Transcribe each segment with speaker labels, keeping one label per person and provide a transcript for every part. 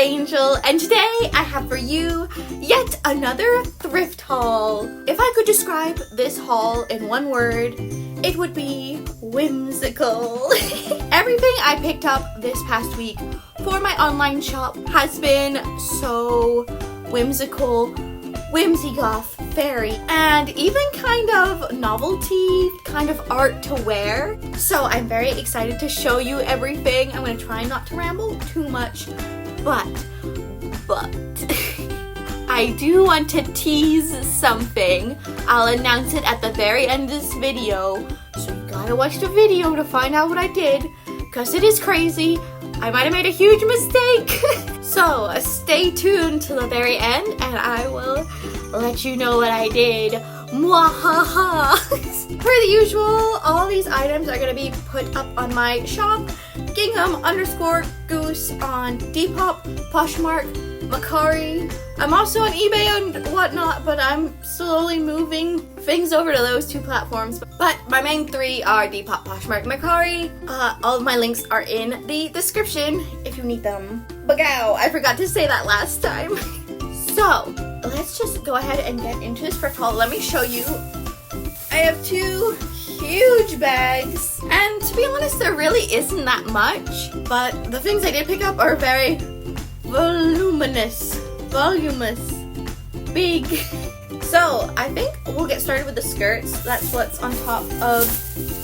Speaker 1: Angel, and today I have for you yet another thrift haul. If I could describe this haul in one word, it would be whimsical. Everything I picked up this past week for my online shop has been so whimsical, whimsigoth, fairy, and even kind of novelty, kind of art to wear. So I'm very excited to show you everything. I'm gonna try not to ramble too much, but I do want to tease something. I'll announce it at the very end of this video, so you gotta watch the video to find out what I did, because it is crazy. I might have made a huge mistake. So stay tuned to the very end and I will let you know what I did. Mwahaha. Per the usual, all these items are going to be put up on my shop, Gingham_Goose on Depop, Poshmark, Mercari. I'm also on eBay and whatnot, but I'm slowly moving things over to those two platforms. But my main three are Depop, Poshmark, Mercari. All of my links are in the description if you need them. Bagow! I forgot to say that last time. So, let's just go ahead and get into this thrift haul. Let me show you. I have two huge bags, and to be honest, there really isn't that much, but the things I did pick up are very voluminous, big. So I think we'll get started with the skirts. That's what's on top of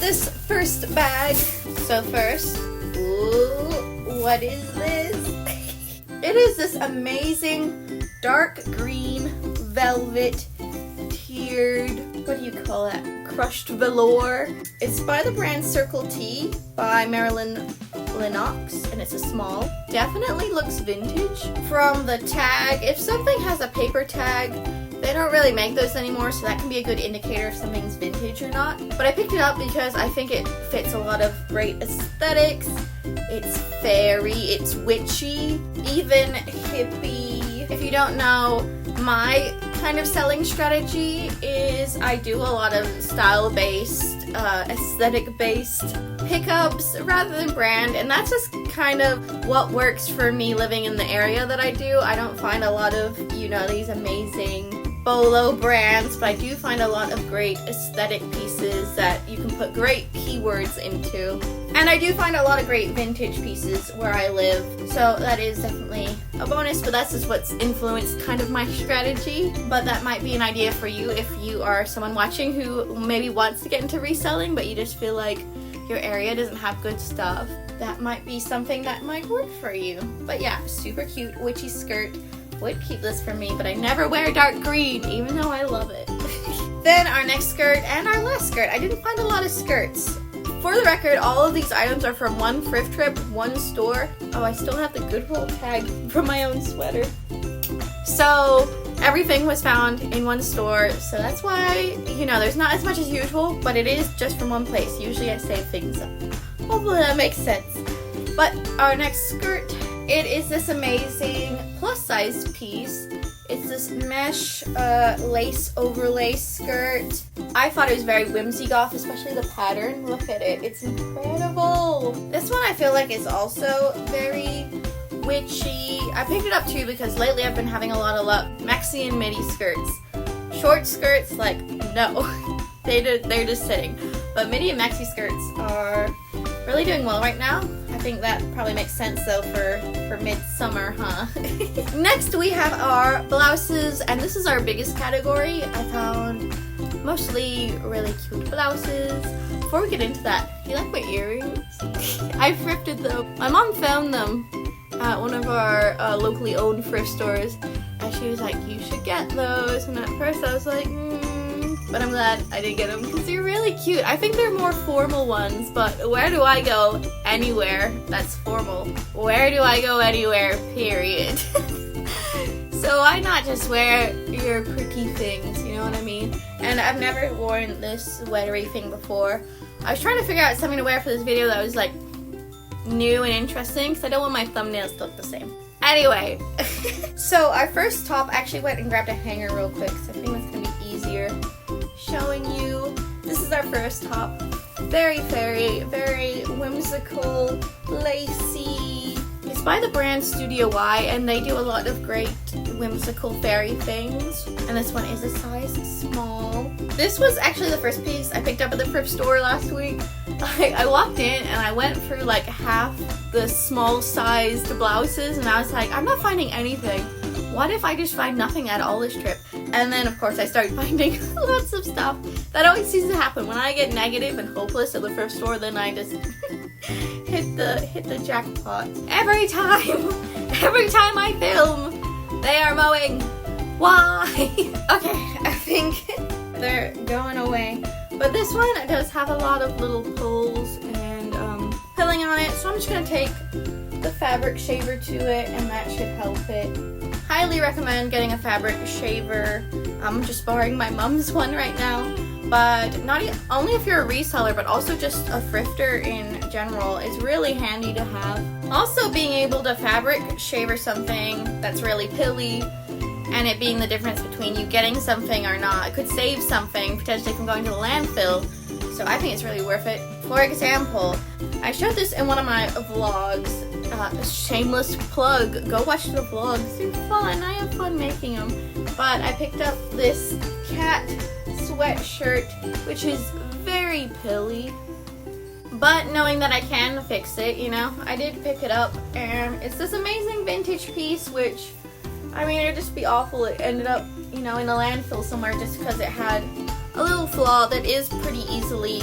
Speaker 1: this first bag. So first, ooh, what is this? It is this amazing dark green velvet tiered, what do you call that? Crushed velour. It's by the brand Circle T by Marilyn Lennox, and it's a small. Definitely looks vintage. From the tag, if something has a paper tag, they don't really make those anymore, so that can be a good indicator if something's vintage or not. But I picked it up because I think it fits a lot of great aesthetics. It's fairy, it's witchy, even hippie. If you don't know, my kind of selling strategy is I do a lot of style-based, aesthetic-based pickups rather than brand, and that's just kind of what works for me living in the area that I do. I don't find a lot of, these amazing Bolo brands, but I do find a lot of great aesthetic pieces that you can put great keywords into. And I do find a lot of great vintage pieces where I live, so that is definitely a bonus, but that's just what's influenced kind of my strategy. But that might be an idea for you if you are someone watching who maybe wants to get into reselling, but you just feel like your area doesn't have good stuff. That might be something that might work for you. But yeah, super cute witchy skirt. Would keep this for me, but I never wear dark green, even though I love it. Then our next skirt and our last skirt. I didn't find a lot of skirts. For the record, all of these items are from one thrift trip, one store. Oh, I still have the Goodwill tag from my own sweater. So everything was found in one store, so that's why, there's not as much as usual, but it is just from one place. Usually I save things up. Hopefully that makes sense. But our next skirt, it is this amazing plus-size piece. It's this mesh lace overlay skirt. I thought it was very whimsigoth, especially the pattern. Look at it. It's incredible. This one I feel like is also very witchy. I picked it up too because lately I've been having a lot of luck. Maxi and midi skirts. Short skirts, like, no. They're just sitting. But midi and maxi skirts are really doing well right now. I think that probably makes sense though for midsummer, huh? Next we have our blouses, and this is our biggest category. I found mostly really cute blouses. Before we get into that, do you like my earrings? I thrifted them. My mom found them at one of our locally owned thrift stores, and she was like, you should get those. And at first I was like, but I'm glad I did get them because they're really cute. I think they're more formal ones, but where do I go? Anywhere that's formal. Where do I go? Anywhere, period. So why not just wear your pretty things, you know what I mean? And I've never worn this sweatery thing before. I was trying to figure out something to wear for this video that was like new and interesting because I don't want my thumbnails to look the same. Anyway, so our first top, I actually went and grabbed a hanger real quick because I think that's going to be easier showing you. This is our first top. Very fairy, very whimsical, lacy. It's It's by the brand Studio Y, and they do a lot of great whimsical fairy things. And this one is a size small. This was actually the first piece I picked up at the thrift store last week. I walked in and I went through like half the small sized blouses, and I was like, I'm not finding anything. What if I just find nothing at all this trip? And then of course I started finding lots of stuff. That always seems to happen. When I get negative and hopeless at the thrift store, then I just hit the jackpot. Every time I film, they are mowing. Why? Okay, I think they're going away. But this one does have a lot of little pulls and pilling on it, so I'm just gonna take the fabric shaver to it, and that should help it. Highly recommend getting a fabric shaver. I'm just borrowing my mom's one right now, but not only if you're a reseller, but also just a thrifter in general. It's really handy to have. Also, being able to fabric shaver something that's really pilly, and it being the difference between you getting something or not, it could save something potentially from going to the landfill. So I think it's really worth it. For example, I showed this in one of my vlogs. Shameless plug. Go watch the vlogs. They're fun. I have fun making them. But I picked up this cat sweatshirt, which is very pilly. But knowing that I can fix it, you know, I did pick it up, and it's this amazing vintage piece, which, I mean, it'd just be awful. It ended up, you know, in a landfill somewhere just because it had a little flaw that is pretty easily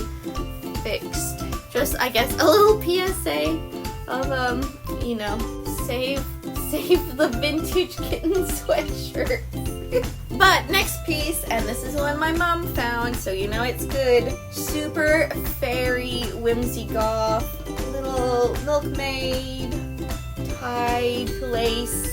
Speaker 1: fixed. Just, I guess, a little PSA of, you know, save the vintage kitten sweatshirt. But next piece, and this is one my mom found, so you know it's good. Super fairy whimsigoth, little milkmaid, tied lace,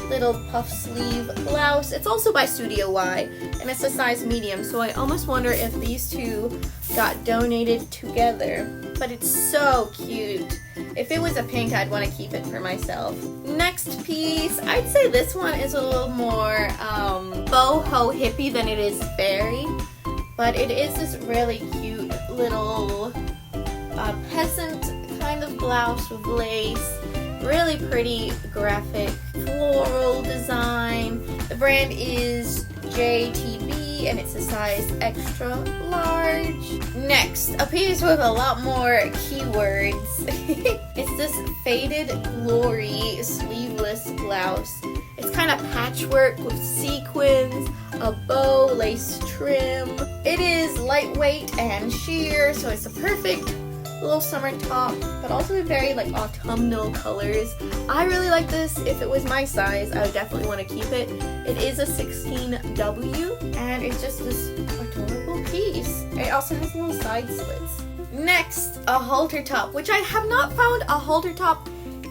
Speaker 1: little puff sleeve blouse. It's also by Studio Y, and it's a size medium, so I almost wonder if these two got donated together. But it's so cute. If it was a pink, I'd want to keep it for myself. Next piece, I'd say this one is a little more boho hippie than it is fairy, but it is this really cute little peasant kind of blouse with lace. Really pretty graphic floral design. The brand is JTB, and it's a size extra large. Next, a piece with a lot more keywords. It's this faded glory sleeveless blouse. It's kind of patchwork with sequins, a bow lace trim. It is lightweight and sheer, so it's a perfect little summer top, but also in very like autumnal colors. I really like this. If it was my size, I would definitely want to keep it. It is a 16W, and it's just this adorable piece. It also has little side slits. Next, a halter top, which I have not found a halter top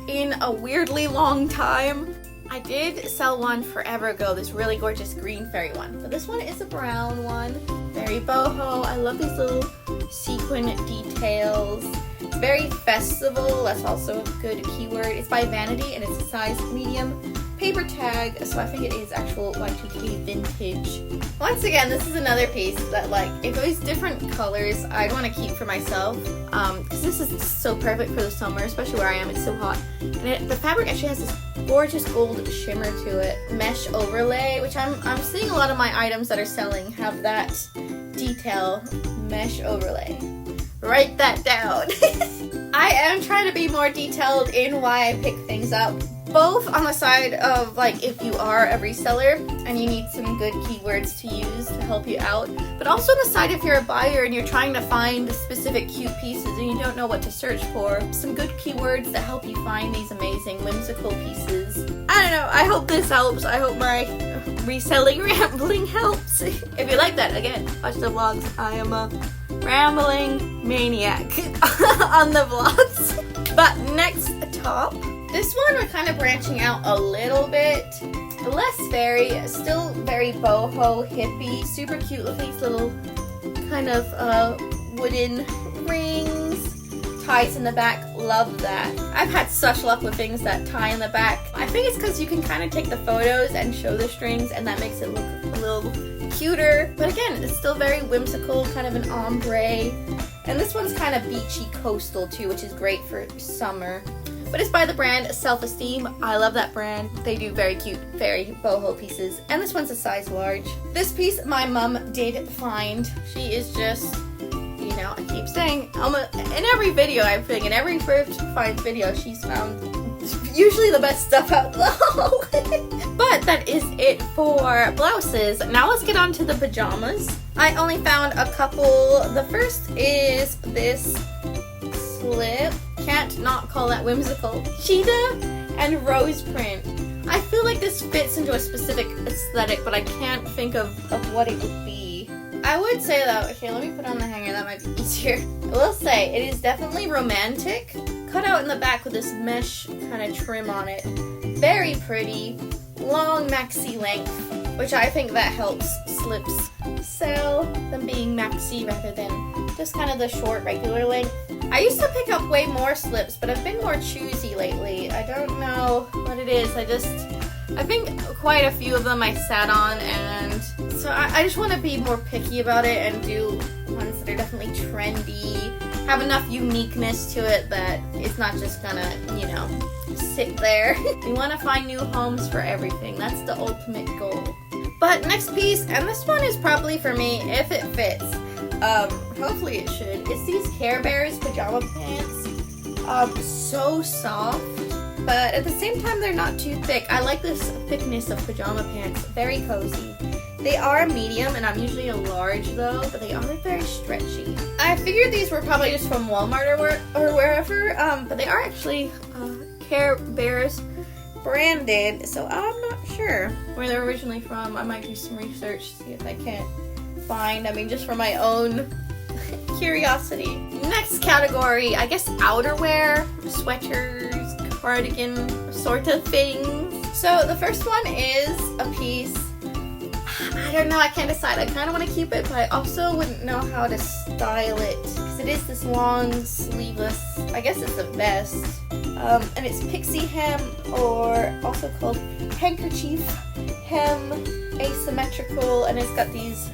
Speaker 1: in a weirdly long time. I did sell one forever ago, this really gorgeous green fairy one, but this one is a brown one. Very boho. I love these little sequin details. It's very festival. That's also a good keyword. It's by Vanity, and it's a size medium. Paper tag, so I think it is actual Y2K vintage. Once again, this is another piece that, like, if it was different colors, I'd want to keep for myself, because this is so perfect for the summer, especially where I am. It's so hot. And the fabric actually has this gorgeous gold shimmer to it. Mesh overlay, which I'm seeing a lot of my items that are selling have that detail. Mesh overlay. Write that down. I am trying to be more detailed in why I pick things up. Both on the side of, like, if you are a reseller and you need some good keywords to use to help you out, but also on the side if you're a buyer and you're trying to find specific cute pieces and you don't know what to search for, some good keywords that help you find these amazing whimsical pieces. I don't know, I hope this helps. I hope my reselling rambling helps. If you like that, again, watch the vlogs. I am a rambling maniac on the vlogs. But next top. This one we're kind of branching out a little bit. Less fairy, still very boho, hippie. Super cute with these little kind of wooden rings. Ties in the back, love that. I've had such luck with things that tie in the back. I think it's because you can kind of take the photos and show the strings, and that makes it look a little cuter. But again, it's still very whimsical, kind of an ombre. And this one's kind of beachy coastal too, which is great for summer. but it's by the brand Self-Esteem. I love that brand. They do very cute, very boho pieces, and this one's a size large. This piece my mom did find. She is just, you know, I keep saying, in every video I think, in every thrift finds video, she's found usually the best stuff out though. But that is it for blouses. Now let's get on to the pajamas. I only found a couple. The first is this slip. Can't not call that whimsical. Cheetah and rose print. I feel like this fits into a specific aesthetic, but I can't think of what it would be. I would say though, okay, let me put on the hanger, that might be easier. I will say, it is definitely romantic. Cut out in the back with this mesh kind of trim on it. Very pretty. Long maxi length, which I think that helps slips sell, them being maxi rather than just kind of the short regular length. I used to pick up way more slips, but I've been more choosy lately. I don't know what it is. I think quite a few of them I sat on, and so I just want to be more picky about it and do ones that are definitely trendy, have enough uniqueness to it that it's not just gonna, you know, sit there. We want to find new homes for everything. That's the ultimate goal. But next piece, and this one is probably for me if it fits. Hopefully it should. It's these Care Bears pajama pants. So soft, but at the same time they're not too thick. I like this thickness of pajama pants. Very cozy. They are a medium, and I'm usually a large though, but they are very stretchy. I figured these were probably just from Walmart or wherever, but they are actually Care Bears branded, so I'm not sure where they're originally from. I might do some research, see if I can't find, just for my own curiosity. Next category, I guess outerwear, sweaters, cardigan sort of things. So the first one is a piece, I don't know, I can't decide. I kind of want to keep it, but I also wouldn't know how to style it because it is this long sleeveless, I guess it's a vest, and it's pixie hem, or also called handkerchief hem, asymmetrical, and it's got these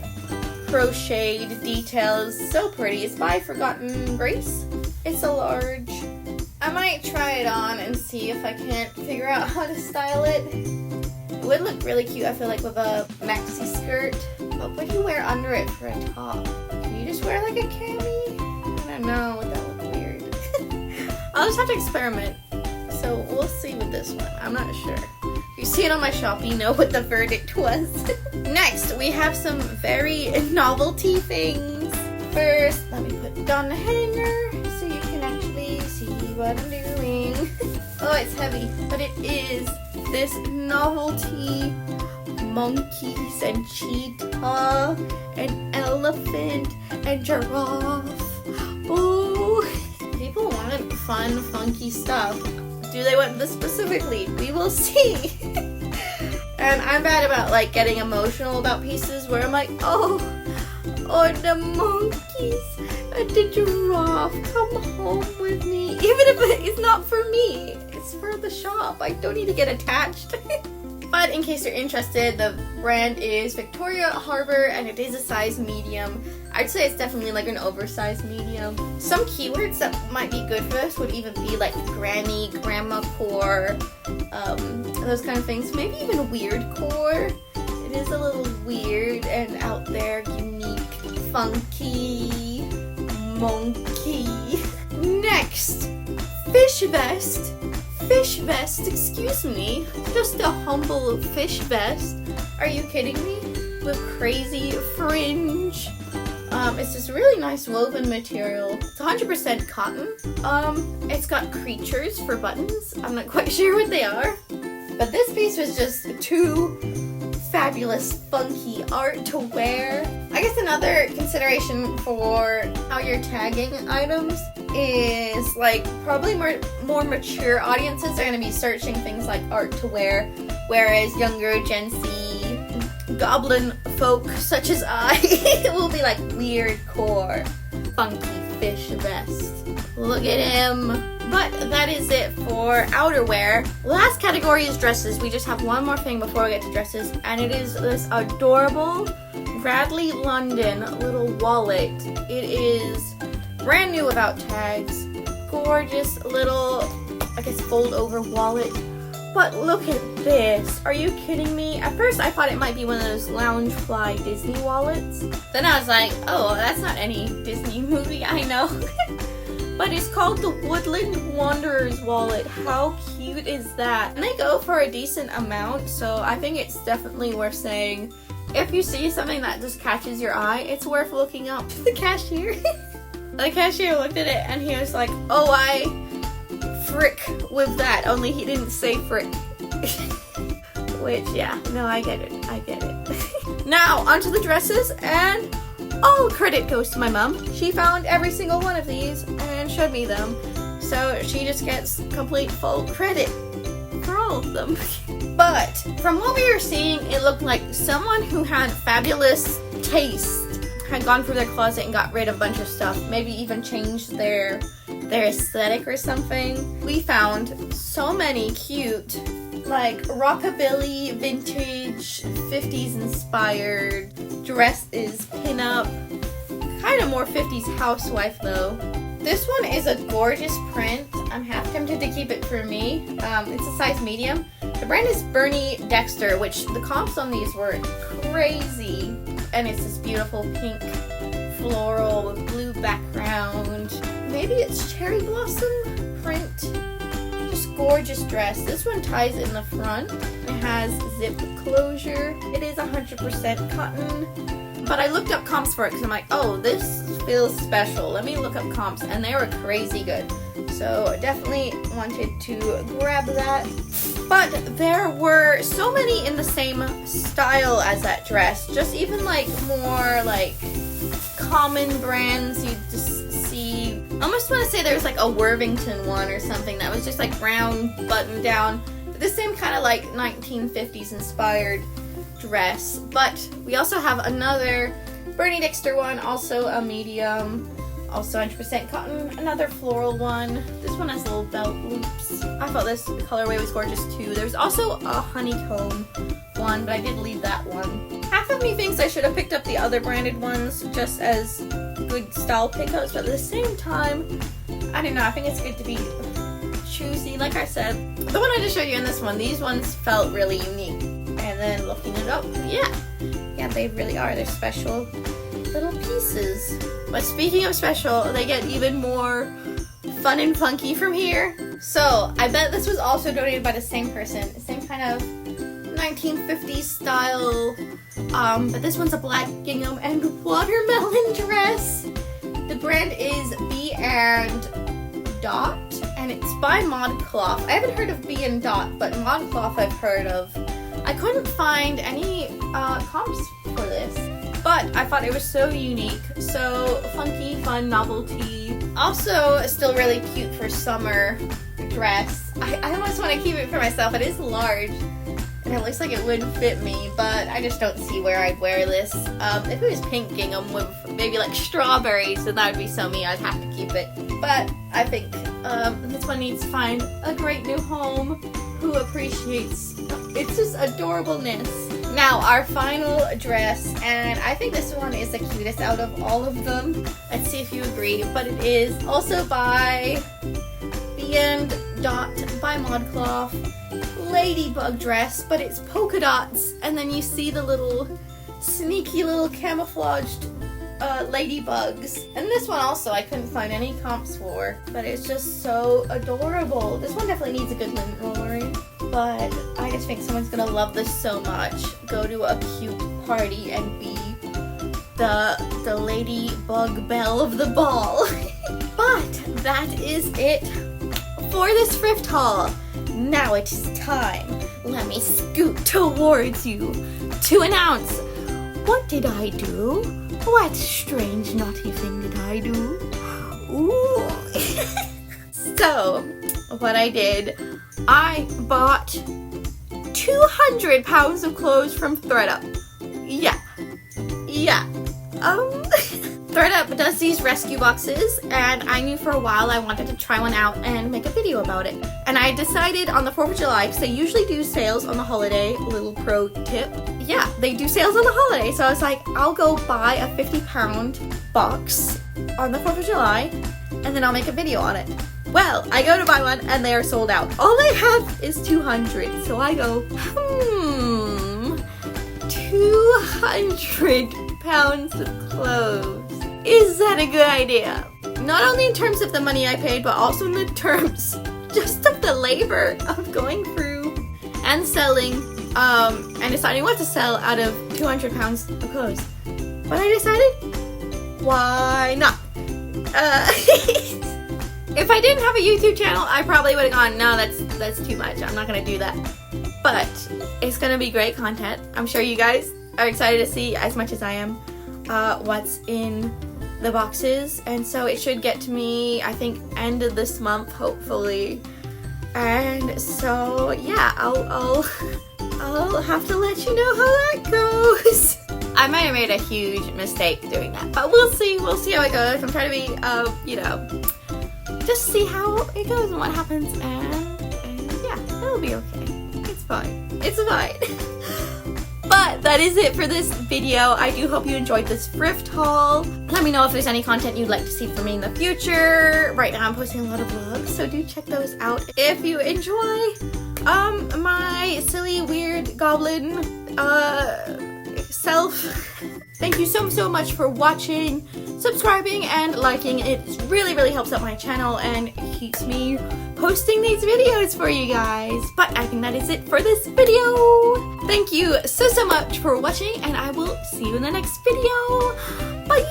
Speaker 1: crocheted details. So pretty. It's by Forgotten Grace. It's a large. I might try it on and see if I can't figure out how to style it. It would look really cute, I feel like, with a maxi skirt. But what do you wear under it for a top? Can you just wear like a cami? I don't know, would that look weird? I'll just have to experiment. So we'll see with this one. I'm not sure. If you see it on my shop, you know what the verdict was. Next, we have some very novelty things. First, let me put it on the hanger so you can actually see what I'm doing. Oh, it's heavy, but it is this novelty monkeys and cheetah and elephant and giraffe. Ooh, people want fun, funky stuff. Do they want this specifically? We will see. And I'm bad about like getting emotional about pieces where I'm like, oh, the monkeys and the giraffe, come home with me. Even if it's not for me, it's for the shop. I don't need to get attached. But in case you're interested, the brand is Victoria Harbor, and it is a size medium. I'd say it's definitely like an oversized medium. Some keywords that might be good for this would even be like granny, grandma core, those kind of things. Maybe even weird core. It is a little weird and out there, unique, funky, monkey. Next, fish vest. Fish vest, excuse me. Just a humble fish vest. Are you kidding me? With crazy fringe. It's this really nice woven material. It's 100% cotton. It's got creatures for buttons. I'm not quite sure what they are. But this piece was just too fabulous, funky art to wear. I guess another consideration for how you're tagging items is like probably more mature audiences are going to be searching things like art to wear, whereas younger Gen Z goblin folk such as I will be like weird core, funky fish vest. Look at him. But that is it for outerwear. Last category is dresses. We just have one more thing before we get to dresses, and it is this adorable Bradley London little wallet. It is brand new without tags. Gorgeous little I guess, fold over wallet. But look at this. Are you kidding me? At first I thought it might be one of those Loungefly Disney wallets. Then I was like, oh, that's not any Disney movie I know. But it's called the Woodland Wanderers wallet. How cute is that? And they go for a decent amount, so I think it's definitely worth saying. If you see something that just catches your eye, it's worth looking up to the cashier. The cashier looked at it and he was like, oh, I frick with that, only he didn't say frick. Which, yeah, no, I get it. Now, onto the dresses, and all credit goes to my mom. She found every single one of these and showed me them. So she just gets complete full credit for all of them. But from what we were seeing, it looked like someone who had fabulous taste had gone through their closet and got rid of a bunch of stuff. Maybe even changed their aesthetic or something. We found so many cute, like, rockabilly, vintage, 50s inspired dresses, pin-up, kind of more 50s housewife though. This one is a gorgeous print. I'm half tempted to keep it for me. It's a size medium. The brand is Bernie Dexter, which the comps on these were crazy. And it's this beautiful pink floral with blue background. Maybe it's cherry blossom print. Just gorgeous dress. This one ties in the front. It has zip closure. It is 100% cotton. But I looked up comps for it because I'm like, oh, this feels special. Let me look up comps, and they were crazy good. So definitely wanted to grab that. But there were so many in the same style as that dress. Just even like more like common brands you just see. I almost want to say there was like a Worthington one or something that was just like brown button down. But the same kind of like 1950s inspired dress. But we also have another Bernie Dexter one, also a medium, also 100% cotton, another floral one. This one has little belt loops. I thought this colorway was gorgeous too. There's also a honeycomb one, but I did leave that one. Half of me thinks I should have picked up the other branded ones just as good style pickups, but at the same time, I don't know, I think it's good to be choosy. Like I said, the one I just showed you in this one, these ones felt really unique. And then looking it up, yeah, they really are. They're special little pieces. But speaking of special, they get even more fun and funky from here. So I bet this was also donated by the same person. Same kind of 1950s style. But this one's a black gingham and watermelon dress. The brand is B and Dot, and it's by ModCloth. I haven't heard of B and Dot, but ModCloth I've heard of. I couldn't find any comps for this, but I thought it was so unique, so funky, fun, novelty. Also, still really cute for summer dress. I almost want to keep it for myself. It is large, and it looks like it would fit me, but I just don't see where I'd wear this. If it was pink gingham with maybe like strawberries, then that would be so me. I'd have to keep it. But I think this one needs to find a great new home who appreciates its just adorableness. Now, our final dress, and I think this one is the cutest out of all of them. Let's see if you agree, but it is also by B and Dot by ModCloth. Ladybug dress, but it's polka dots, and then you see the little sneaky little camouflaged ladybugs. And this one also I couldn't find any comps for, but it's just so adorable. This one definitely needs a good lint rollering, but I just think someone's gonna love this so much. Go to a cute party and be the ladybug belle of the ball. But that is it for this thrift haul. Now it is time. Let me scoot towards you to announce, what did I do? What strange naughty thing did I do? Ooh. So, what I did, I bought 200 pounds of clothes from thredUP. Yeah. thredUP does these rescue boxes, and I knew for a while I wanted to try one out and make a video about it. And I decided on the 4th of July, because they usually do sales on the holiday, little pro tip. Yeah, they do sales on the holiday, so I was like, I'll go buy a 50-pound box on the 4th of July, and then I'll make a video on it. Well, I go to buy one and they are sold out. All I have is 200. So I go, 200 pounds of clothes. Is that a good idea? Not only in terms of the money I paid, but also in the terms just of the labor of going through and selling and deciding what to sell out of 200 pounds of clothes. But I decided, why not? If I didn't have a YouTube channel, I probably would have gone, no, that's too much. I'm not gonna do that. But it's gonna be great content. I'm sure you guys are excited to see, as much as I am, what's in the boxes. And so it should get to me, I think, end of this month, hopefully. And so yeah, I'll have to let you know how that goes. I might have made a huge mistake doing that, but we'll see how it goes. I'm trying to be, you know, just see how it goes and what happens, and yeah, it'll be okay. It's fine. It's fine. But that is it for this video. I do hope you enjoyed this thrift haul. Let me know if there's any content you'd like to see from me in the future. Right now I'm posting a lot of vlogs, so do check those out if you enjoy my silly, weird goblin self. Thank you so much for watching, subscribing, and liking. It really helps out my channel and keeps me posting these videos for you guys. But I think that is it for this video. Thank you so much for watching, and I will see you in the next video. Bye!